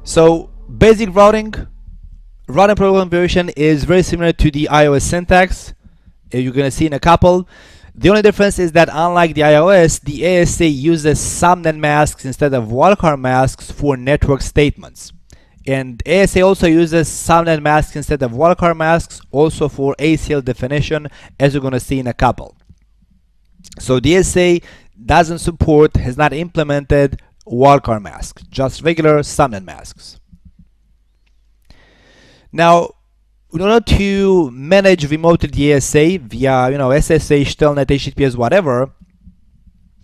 So basic routing protocol configuration is very similar to the iOS syntax. You're gonna see in a couple. The only difference is that unlike the iOS, the ASA uses subnet masks instead of wildcard masks for network statements. And ASA also uses subnet masks instead of wildcard masks also for ACL definition, as you're gonna see in a couple. So the ASA doesn't support, has not implemented wildcard masks, just regular subnet masks. Now, in order to manage remotely the ASA via SSH, Telnet, HTTPS, whatever,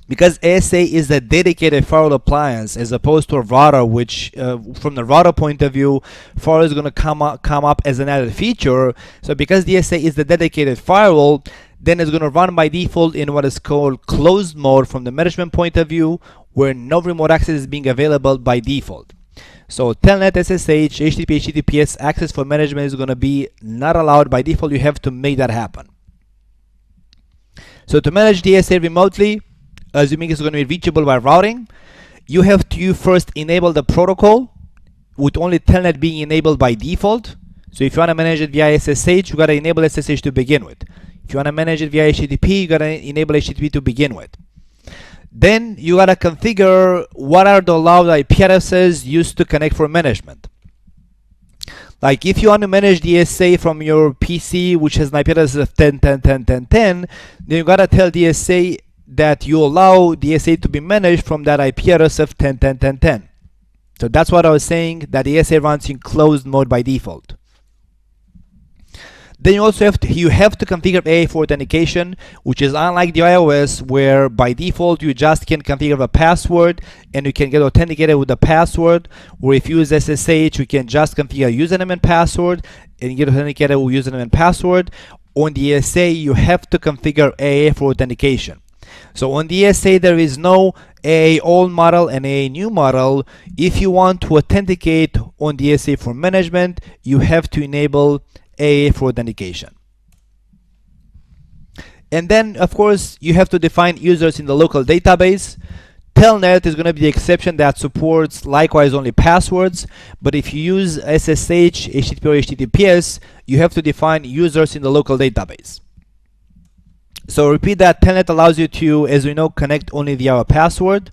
because ASA is a dedicated firewall appliance as opposed to a router, which from the router point of view, firewall is going to come up as an added feature. So because the ASA is the dedicated firewall, then it's going to run by default in what is called closed mode from the management point of view, where no remote access is being available by default. So Telnet, SSH, HTTP, HTTPS access for management is going to be not allowed by default. You have to make that happen. So to manage the ASA remotely, assuming it's going to be reachable by routing, you have to first enable the protocol with only Telnet being enabled by default. So if you want to manage it via SSH, you got to enable SSH to begin with. If you want to manage it via HTTP, you got to enable HTTP to begin with. Then you gotta configure what are the allowed IP addresses used to connect for management. Like if you want to manage the ASA from your PC, which has an IP address of 10.10.10.10.10, then you gotta tell the ASA that you allow the ASA to be managed from that IP address of 10.10.10.10. So that's what I was saying, that the ASA runs in closed mode by default. Then you also have to configure AA for authentication, which is unlike the iOS, where by default you just can configure a password and you can get authenticated with the password. Or if you use SSH, you can just configure username and password and get authenticated with username and password. On the ASA, you have to configure AA for authentication. So on the ASA, there is no AA old model and AA new model. If you want to authenticate on the ASA for management, you have to enable AA for authentication. And then of course you have to define users in the local database. Telnet is going to be the exception that supports likewise only passwords, but if you use SSH, HTTP or HTTPS, you have to define users in the local database. So repeat that Telnet allows you to, as we know, connect only via a password.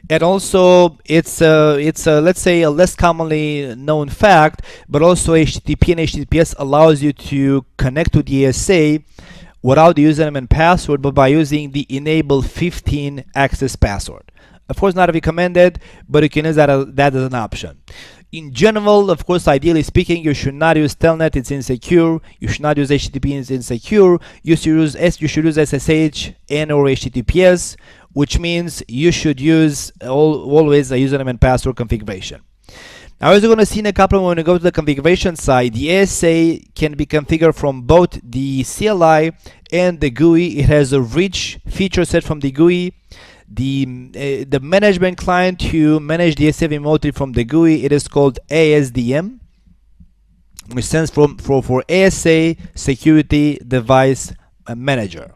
And also it's let's say a less commonly known fact, but also HTTP and HTTPS allows you to connect to the ASA without the username and password, but by using the enable 15 access password. Of course not recommended, but you can use that as an option. In general, of course, ideally speaking, you should not use Telnet, it's insecure. You should not use HTTP, it's insecure. You should use SSH and or HTTPS, which means you should use always a username and password configuration. Now, as you're going to see in a couple, when you go to the configuration side, the ASA can be configured from both the CLI and the GUI. It has a rich feature set from the GUI. The management client to manage the ASA remotely from the GUI, it is called ASDM, which stands for ASA Security Device Manager.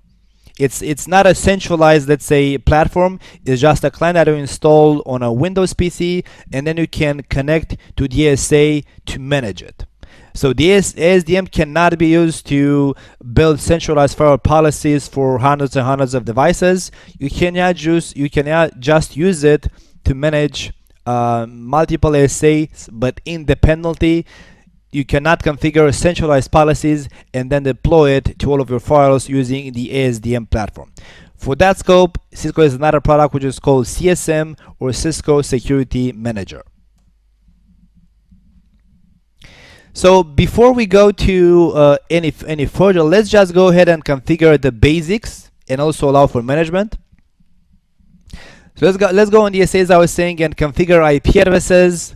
It's not a centralized, let's say, platform. It's just a client that you install on a Windows PC, and then you can connect to the ASA to manage it. So the ASDM cannot be used to build centralized firewall policies for hundreds and hundreds of devices. You cannot just use it to manage multiple ASAs, but independently. You cannot configure centralized policies and then deploy it to all of your firewalls using the ASDM platform. For that scope, Cisco has another product which is called CSM, or Cisco Security Manager. So before we go to any further, let's just go ahead and configure the basics and also allow for management. So let's go on the ASA, as I was saying, and configure IP addresses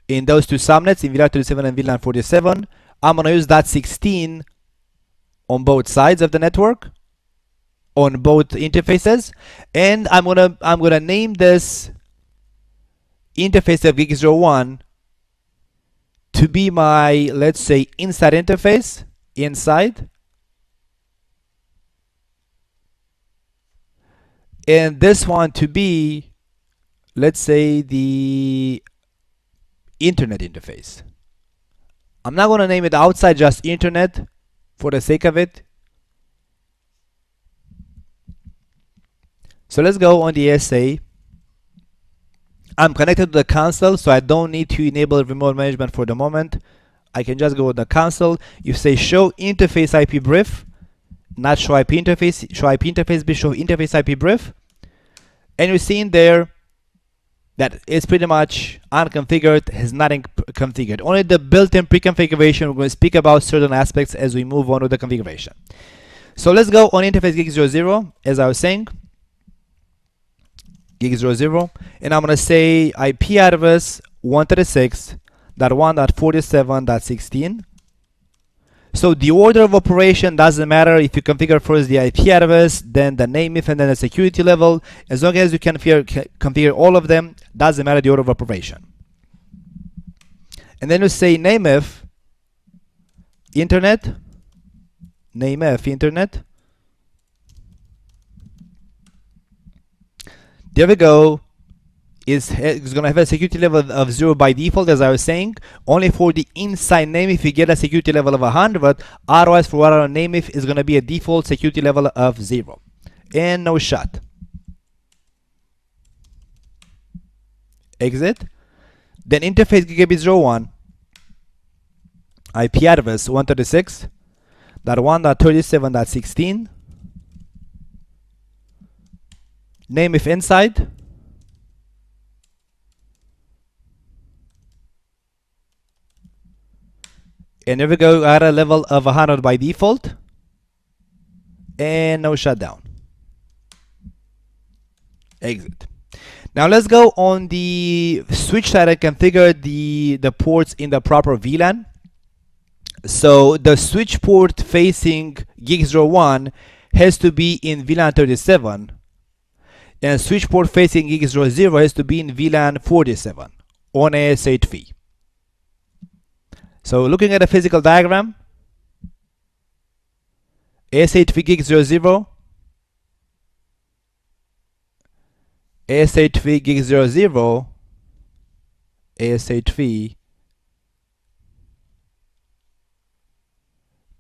in those two subnets, in VLAN 37 and VLAN 47. I'm going to use .16 on both sides of the network, on both interfaces, and I'm gonna name this interface of Gig01 to be my, let's say, inside interface, inside, and this one to be, let's say, the internet interface. I'm not going to name it outside, just internet for the sake of it. So let's go on the ASA. I'm connected to the console, so I don't need to enable remote management for the moment. I can just go to the console. You say show interface IP brief, not show IP interface. Show IP interface, be show interface IP brief. And you see in there that it's pretty much unconfigured, has nothing configured. Only the built-in pre-configuration. We're going to speak about certain aspects as we move on with the configuration. So let's go on interface gig 00, as I was saying. Gig 00, and I'm going to say IP address 136.1.47.16. So the order of operation doesn't matter. If you configure first the IP address, then the name if, and then the security level. As long as you can configure all of them, doesn't matter the order of operation. And then you say name if internet, name if internet. There we go. It's going to have a security level of 0 by default, as I was saying. Only for the inside name if you get a security level of 100. Otherwise, for our name if is going to be a default security level of 0. And no shut. Exit. Then interface gigabit 01. IP address 136.1.37.16. Name if inside. And there we go, at a level of 100 by default. And no shutdown. Exit. Now let's go on the switch side and configure the ports in the proper VLAN. So the switch port facing gig 01 has to be in VLAN 37. And switch port facing gig 00 has to be in VLAN 47 on AS8V. So looking at the physical diagram, AS8V gig 00, AS8V gig 00, AS8V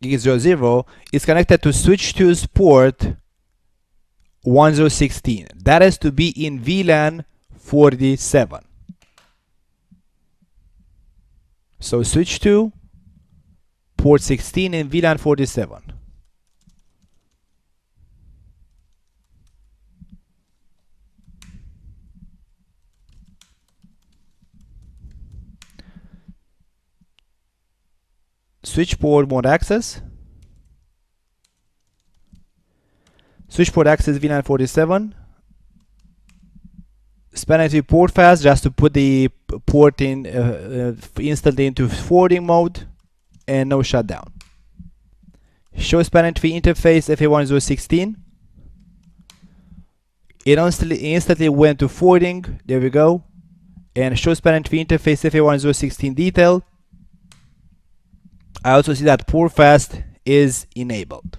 gig 00 is connected to switch 2's port 1016. That has to be in VLAN 47. So switch to port 16 in VLAN 47. Switch port mode access. Switch port access VLAN 47. Span port fast just to put the port in instantly into forwarding mode, and no shutdown. Show span interface FA1016. It instantly went to forwarding. There we go. And show span interface FA1016 detail. I also see that port fast is enabled.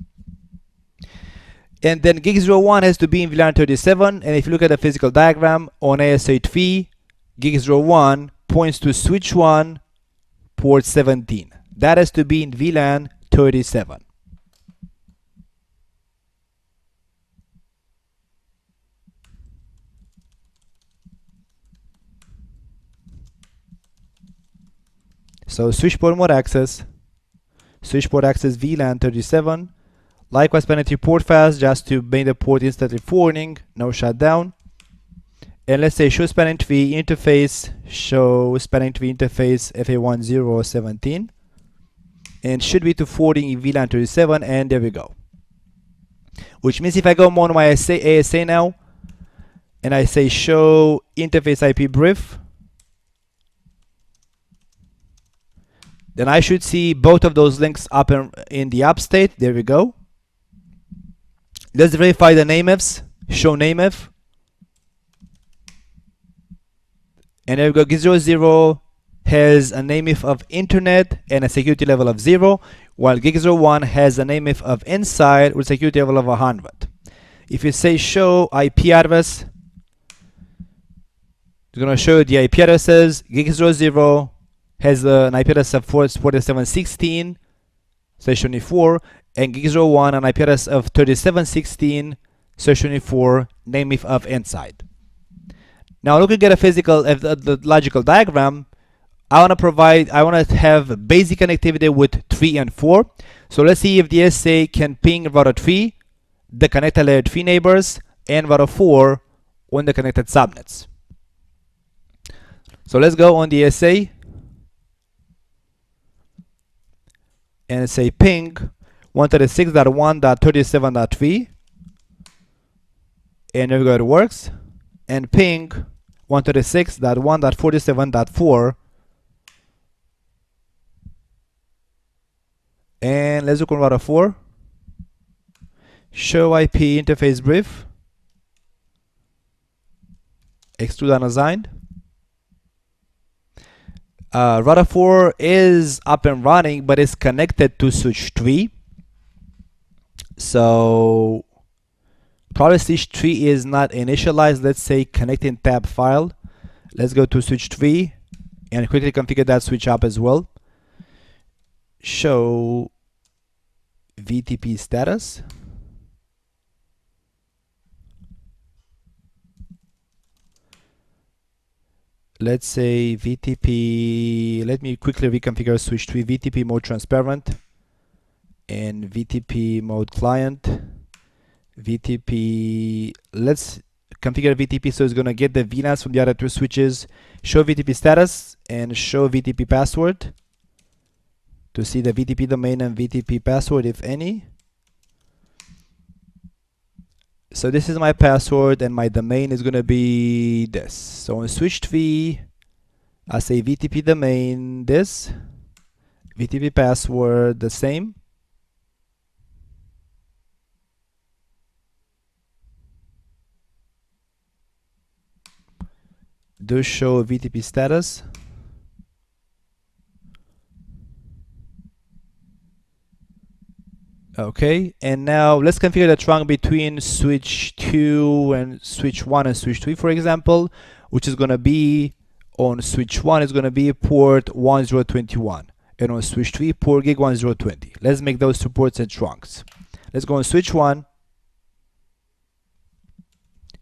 And then gig 01 has to be in VLAN 37. And if you look at the physical diagram on AS8V, gig 01 points to switch 1 port 17. That has to be in VLAN 37. So switch port mode access, switch port access VLAN 37. Likewise, penalty port fast just to make the port instantly forwarding, no shutdown. And let's say show span interface, show span interface FA1017. And should be to forwarding in VLAN 37, and there we go. Which means if I go on my ASA now, and I say show interface IP brief, then I should see both of those links up in the app state. There we go. Let's verify the nameifs. Show nameif. And there we go. Gig 00 has a nameif of internet and a security level of 0, while gig 01 has a nameif of inside with security level of 100. If you say show IP address, it's going to show you the IP addresses. Gig00 has an IP address of 4716/24, and Gig01 an IP address of 3716/24, name if of inside. Now looking at a physical, the logical diagram, I want to have basic connectivity with 3 and 4. So let's see if the ASA can ping router 3, the connected layer 3 neighbors, and router 4 on the connected subnets. So let's go on the ASA and say ping 136.1.37.3, and there we go, it works. And ping 136.1.47.4, and let's look on router 4. Show IP interface brief, extrude unassigned. Router 4 is up and running, but it's connected to switch 3. So probably switch 3 is not initialized. Let's say connecting tab file. Let's go to switch 3 and quickly configure that switch up as well. Show VTP status. Let's say VTP, let me quickly reconfigure switch 3, VTP mode transparent and VTP mode client. VTP, let's configure VTP so it's going to get the VLANs from the other 2 switches. Show VTP status and show VTP password to see the VTP domain and VTP password, if any. So this is my password and my domain is going to be this. So on switch 3, I say VTP domain this, VTP password the same. Do show VTP status. Okay, and now let's configure the trunk between switch 2 and switch 1 and switch 3, for example, which is going to be on switch 1 is going to be port 1021, and on switch 3 port gig 1020. Let's make those 2 ports and trunks. Let's go on switch 1,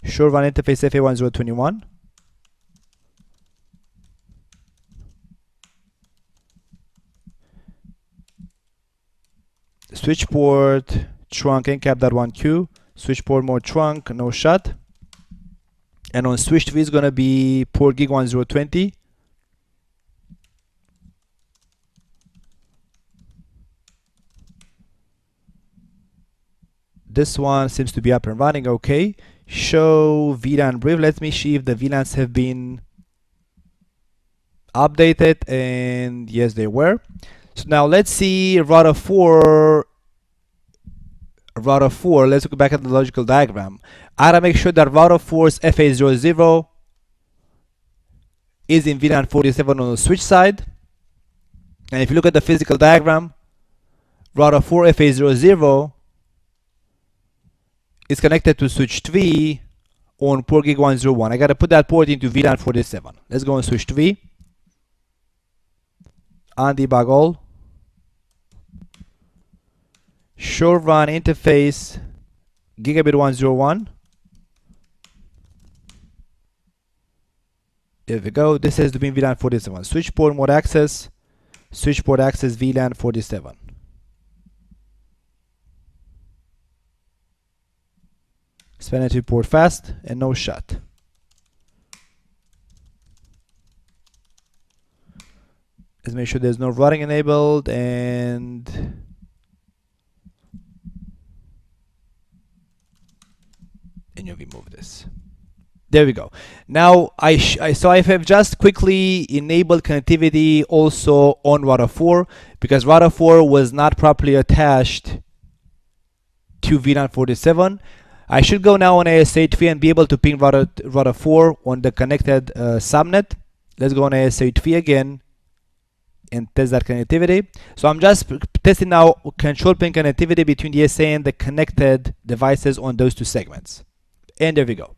show run interface FA1021. Switch port trunk encap.1q, switch port mode trunk, no shut. And on switch 3 is going to be port gig 1020. This one seems to be up and running. Okay, show VLAN brief. Let me see if the VLANs have been updated, and yes, they were. So now let's see router 4. Let's look back at the logical diagram. I gotta make sure that router 4's FA00 is in VLAN 47 on the switch side. And if you look at the physical diagram, router 4 FA00 is connected to switch 3 on port gig 101. I gotta put that port into VLAN 47. Let's go on switch 3. Undebug all. Show run interface gigabit 101. There we go. This has to be in VLAN 47. Switch port mode access. Switch port access VLAN 47. Span to port fast and no shut. Let's make sure there's no routing enabled, and you remove this. There we go. Now I have just quickly enabled connectivity also on router 4, because router 4 was not properly attached to VLAN 47. I should go now on ASA 3 and be able to ping router 4 on the connected subnet. Let's go on ASA 3 again and test that connectivity. So I'm just testing now control plane connectivity between the ASA and the connected devices on those two segments. And there we go.